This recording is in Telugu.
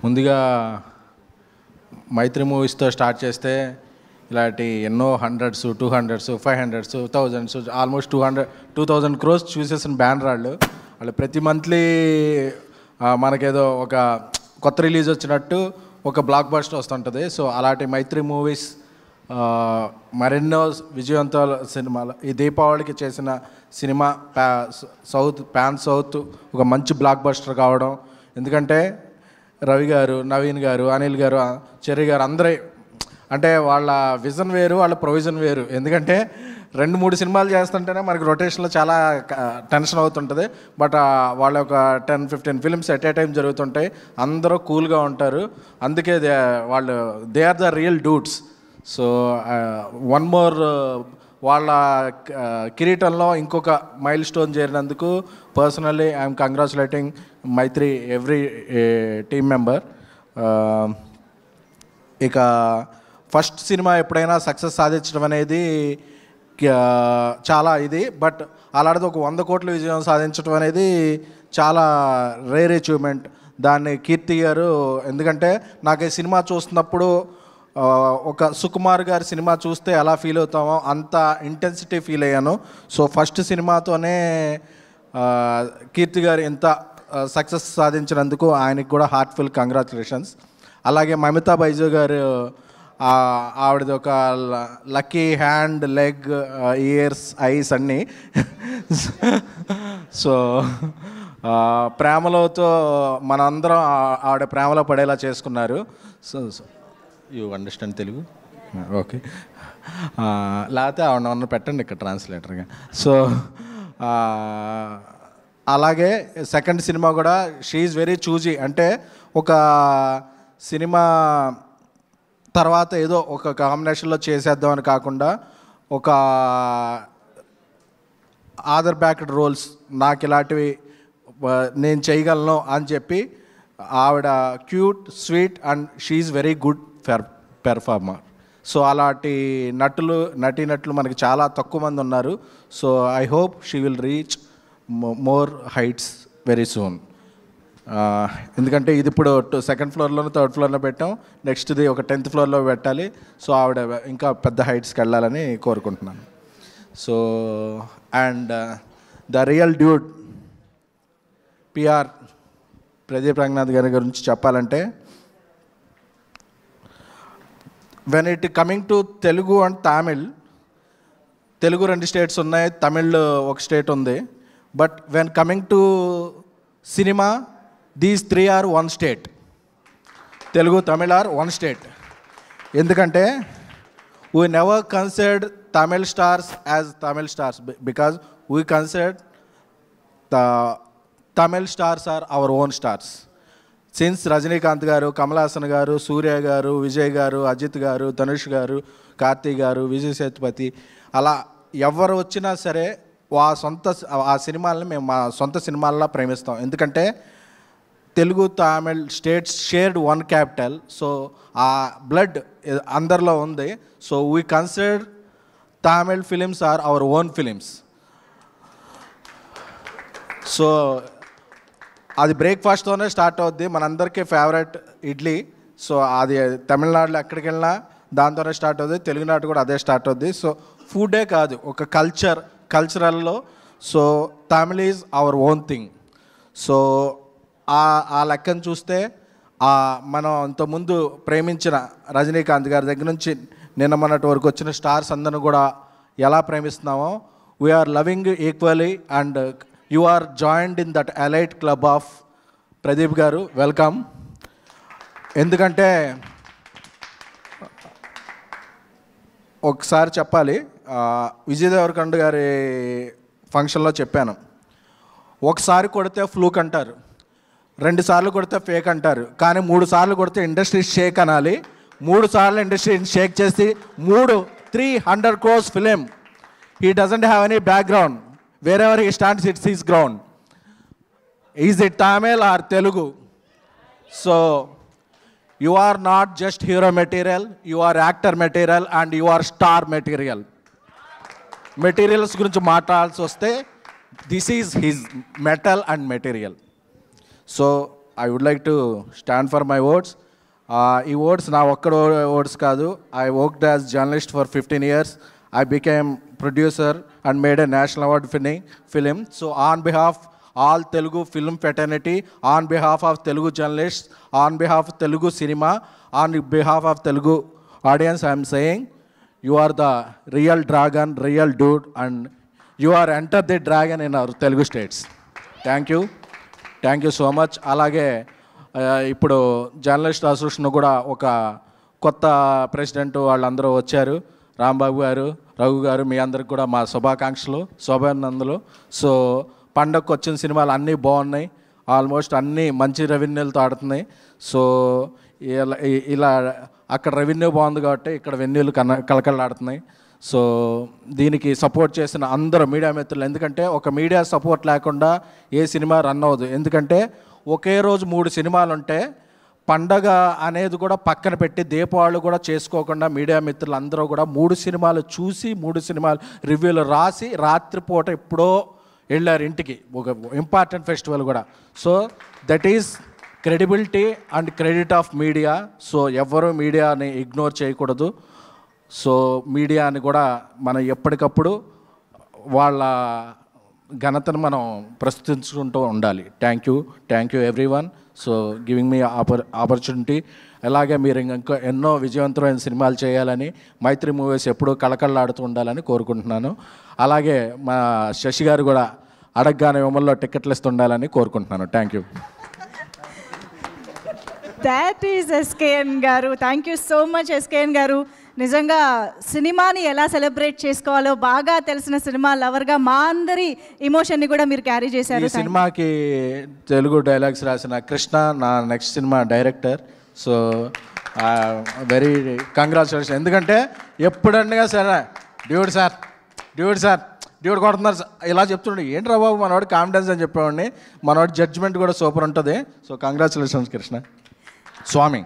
ముందుగా మైత్రి మూవీస్తో స్టార్ట్ చేస్తే ఇలాంటి ఎన్నో 100s 200s 500s 1000s almost 2000 crores చూసేసిన banner వాళ్ళు ప్రతి మంత్లీ మనకేదో ఒక కొత్త రిలీజ్ వచ్చినట్టు ఒక బ్లాక్ బస్టర్ వస్తుంటుంది. సో అలాంటి మైత్రి మూవీస్ మరెన్నో విజయవంతాల సినిమాలు ఈ దీపావళికి చేసిన సినిమా పాన్ సౌత్ ఒక మంచి బ్లాక్ బస్టర్ కావడం. ఎందుకంటే రవి గారు, నవీన్ గారు, అనిల్ గారు, చెర్రీ గారు అందరూ అంటే వాళ్ళ విజన్ వేరు, వాళ్ళ ప్రొవిజన్ వేరు. ఎందుకంటే 2-3 సినిమాలు చేస్తుంటేనే మనకి రొటేషన్లో చాలా టెన్షన్ అవుతుంటుంది. బట్ వాళ్ళ ఒక 10-15 ఫిల్మ్స్ ఎట్ ఏ టైం జరుగుతుంటాయి. అందరూ కూల్గా ఉంటారు. అందుకే they are the real dudes. So one more వాళ్ళ కిరీటంలో ఇంకొక మైల్ స్టోన్ చేరినందుకు personally I'm congratulating Mythri every team member. ఇక ఫస్ట్ సినిమా ఎప్పుడైనా సక్సెస్ సాధించడం అనేది చాలా ఇది. బట్ అలాంటిది ఒక 100 కోట్ల విజయం సాధించడం అనేది చాలా రేర్ అచీవ్మెంట్. దాన్ని కీర్తి గారు, ఎందుకంటే నాకు ఈ సినిమా చూస్తున్నప్పుడు ఒక సుకుమార్ గారి సినిమా చూస్తే ఎలా ఫీల్ అవుతామో అంత ఇంటెన్సిటీ ఫీల్ అయ్యాను. సో ఫస్ట్ సినిమాతోనే కీర్తి గారు ఎంత సక్సెస్ సాధించినందుకు ఆయనకి కూడా హార్ట్ఫుల్ కంగ్రాచులేషన్స్. అలాగే మమితా బైజు గారు, ఆవిడది ఒక lucky hand, leg, years, ice అన్నీ. సో ప్రేమలోతో మనందరం ఆవిడ ప్రేమలో పడేలా చేసుకున్నారు. So you understand Telugu? Okay. లేకపోతే ఆవిడ పెట్టండి ఇక్కడ ట్రాన్స్లేటర్గా. సో అలాగే సెకండ్ సినిమా కూడా షీ ఈజ్ వెరీ చూజీ. అంటే ఒక సినిమా తర్వాత ఏదో ఒక కాంబినేషన్లో చేసేద్దామని కాకుండా ఒక ఆదర్ బ్యాక్డ్ రోల్స్ నాకు ఇలాంటివి నేను చేయగలను అని చెప్పి ఆవిడ cute, sweet and she is very good performer. So అలాంటి నటీనటులు మనకి చాలా తక్కువ మంది ఉన్నారు. So I hope she will reach more heights very soon. ఎందుకంటే ఇది ఇప్పుడు 2nd ఫ్లోర్లోనూ 3rd ఫ్లోర్లో పెట్టాం. నెక్స్ట్ది ఒక 10th ఫ్లోర్లో పెట్టాలి. సో ఆవిడ ఇంకా పెద్ద హైట్స్కి వెళ్ళాలని కోరుకుంటున్నాను. So and the real dude PR Pradeep Ranganath గారి గురించి చెప్పాలంటే, when it coming to Telugu and Tamil, Telugu 2 states ఉన్నాయి, తమిళ్ ఒక స్టేట్ ఉంది. But when coming to cinema, these 3 are 1 state. Telugu, Tamil are 1 state. ఎందుకంటే we never considered Tamil stars as Tamil stars because we considered the Tamil stars are our own stars. Since Rajinikanth గారు, కమల్ హాసన్ గారు, సూర్య గారు, విజయ్ గారు, అజిత్ గారు, ధనుష్ గారు, కార్తీ గారు, విజయ్ సేతుపతి, అలా ఎవరు వచ్చినా సరే ఆ సినిమాలని మేము మా సొంత సినిమాల్లో ప్రేమిస్తాం. ఎందుకంటే Telugu, Tamil states shared 1 capital. So ఆ బ్లడ్ అందరిలో ఉంది. So we consider Tamil films are our own films. So అది బ్రేక్ఫాస్ట్తోనే స్టార్ట్ అవుద్ది. మనందరికీ ఫేవరెట్ ఇడ్లీ. సో అది తమిళనాడులో ఎక్కడికి వెళ్ళినా దాంతోనే స్టార్ట్ అవుద్ది. తెలుగునాడు కూడా అదే స్టార్ట్ అవుద్ది. సో ఫుడే కాదు, ఒక కల్చరల్లో so Tamil is our own thing. So ఆ లెక్కను చూస్తే మనం ఇంతకుముందు ప్రేమించిన రజనీకాంత్ గారి దగ్గర నుంచి నిన్న మొన్నటి వరకు వచ్చిన స్టార్స్ అందరిని కూడా ఎలా ప్రేమిస్తున్నామో, we're loving equally and you are joined in that elite club of Pradeep garu. Welcome. ఎందుకంటే ఒకసారి చెప్పాలి, విజయ్ దేవరకొండ గారి ఫంక్షన్లో చెప్పాను, ఒకసారి కొడితే ఫ్లూక్ అంటారు, 2 సార్లు కొడితే ఫేక్ అంటారు, కానీ 3 సార్లు కొడితే ఇండస్ట్రీ షేక్ అనాలి. 3 సార్లు ఇండస్ట్రీ షేక్ చేసి 300 crores film. He doesn't have any background. wherever he stands, it's his ground. Is it Tamil or Telugu? So you are not just hero material, you are actor material and you are star material. Materials gurinchi maatladalsi vaste, this is his metal and material. So I would like to stand for my words. ఈ వర్డ్స్ నా ఒక్కడ వర్డ్స్ కాదు. I worked as journalist for 15 years. I became producer and made a national award winning film. So on behalf all Telugu film fraternity, on behalf of Telugu journalists, on behalf of Telugu cinema, on behalf of Telugu audience, I am saying you are the real dragon, real dude, and you are enter the dragon in our Telugu states. Thank you so much. అలాగే ఇప్పుడు జర్నలిస్ట్ అసోసియేషన్ కూడా ఒక కొత్త ప్రెసిడెంట్ వాళ్ళందరూ వచ్చారు. రాంబాబు గారు, రఘు గారు, మీ అందరికి కూడా మా శుభాకాంక్షలు, శుభానందలు. సో పండగకు వచ్చిన సినిమాలు అన్నీ బాగున్నాయి, ఆల్మోస్ట్ అన్నీ మంచి రెవెన్యూలతో ఆడుతున్నాయి. సో ఇలా అక్కడ రెవెన్యూ బాగుంది కాబట్టి ఇక్కడ వెన్యూలు కలకలాడుతున్నాయి. సో దీనికి సపోర్ట్ చేసిన అందరూ మీడియా మిత్రులు, ఎందుకంటే ఒక మీడియా సపోర్ట్ లేకుండా ఏ సినిమా రన్ అవ్వదు. ఎందుకంటే ఒకే రోజు 3 సినిమాలు ఉంటే పండగ అనేది కూడా పక్కన పెట్టి దీపావళి కూడా చేసుకోకుండా మీడియా మిత్రులు అందరూ కూడా 3 సినిమాలు చూసి 3 సినిమాలు రివ్యూలు రాసి రాత్రిపూట ఎప్పుడో వెళ్ళారు ఇంటికి, ఒక ఇంపార్టెంట్ ఫెస్టివల్ కూడా. So that is credibility and credit of media. So ఎవరు మీడియాని ఇగ్నోర్ చేయకూడదు. సో మీడియాని కూడా మనం ఎప్పటికప్పుడు వాళ్ళ ఘనతను మనం ప్రస్తుతించుకుంటూ ఉండాలి. Thank you everyone. So giving me opportunity. అలాగే మీరు ఇంకా ఎన్నో విజయవంతమైన సినిమాలు చేయాలని, మైత్రి మూవీస్ ఎప్పుడూ కళకళలాడుతూ ఉండాలని కోరుకుంటున్నాను. అలాగే మా శశి గారు కూడా అడగగానే విమల్లో టికెట్లు ఇస్తుండాలని కోరుకుంటున్నాను. Thank you. That is SKN garu. Thank you so much SKN garu. నిజంగా సినిమాని ఎలా సెలబ్రేట్ చేసుకోవాలో బాగా తెలిసిన సినిమా లవర్గా మా అందరి ఎమోషన్ని కూడా మీరు క్యారీ చేశారు. ఈ సినిమాకి తెలుగు డైలాగ్స్ రాసిన కృష్ణ నా next cinema director. So very congratulation. ఎందుకంటే ఎప్పుడన్నా సరే డ్యూడ్ కొడుతున్నారు ఇలా చెప్తుండే, ఏంట్రా బాబు మనవాడు కాన్ఫిడెన్స్ అని చెప్పేవాడిని. మనవాడు జడ్జ్మెంట్ కూడా సూపర్ ఉంటుంది. సో కంగ్రాచులేషన్స్ కృష్ణ స్వామి.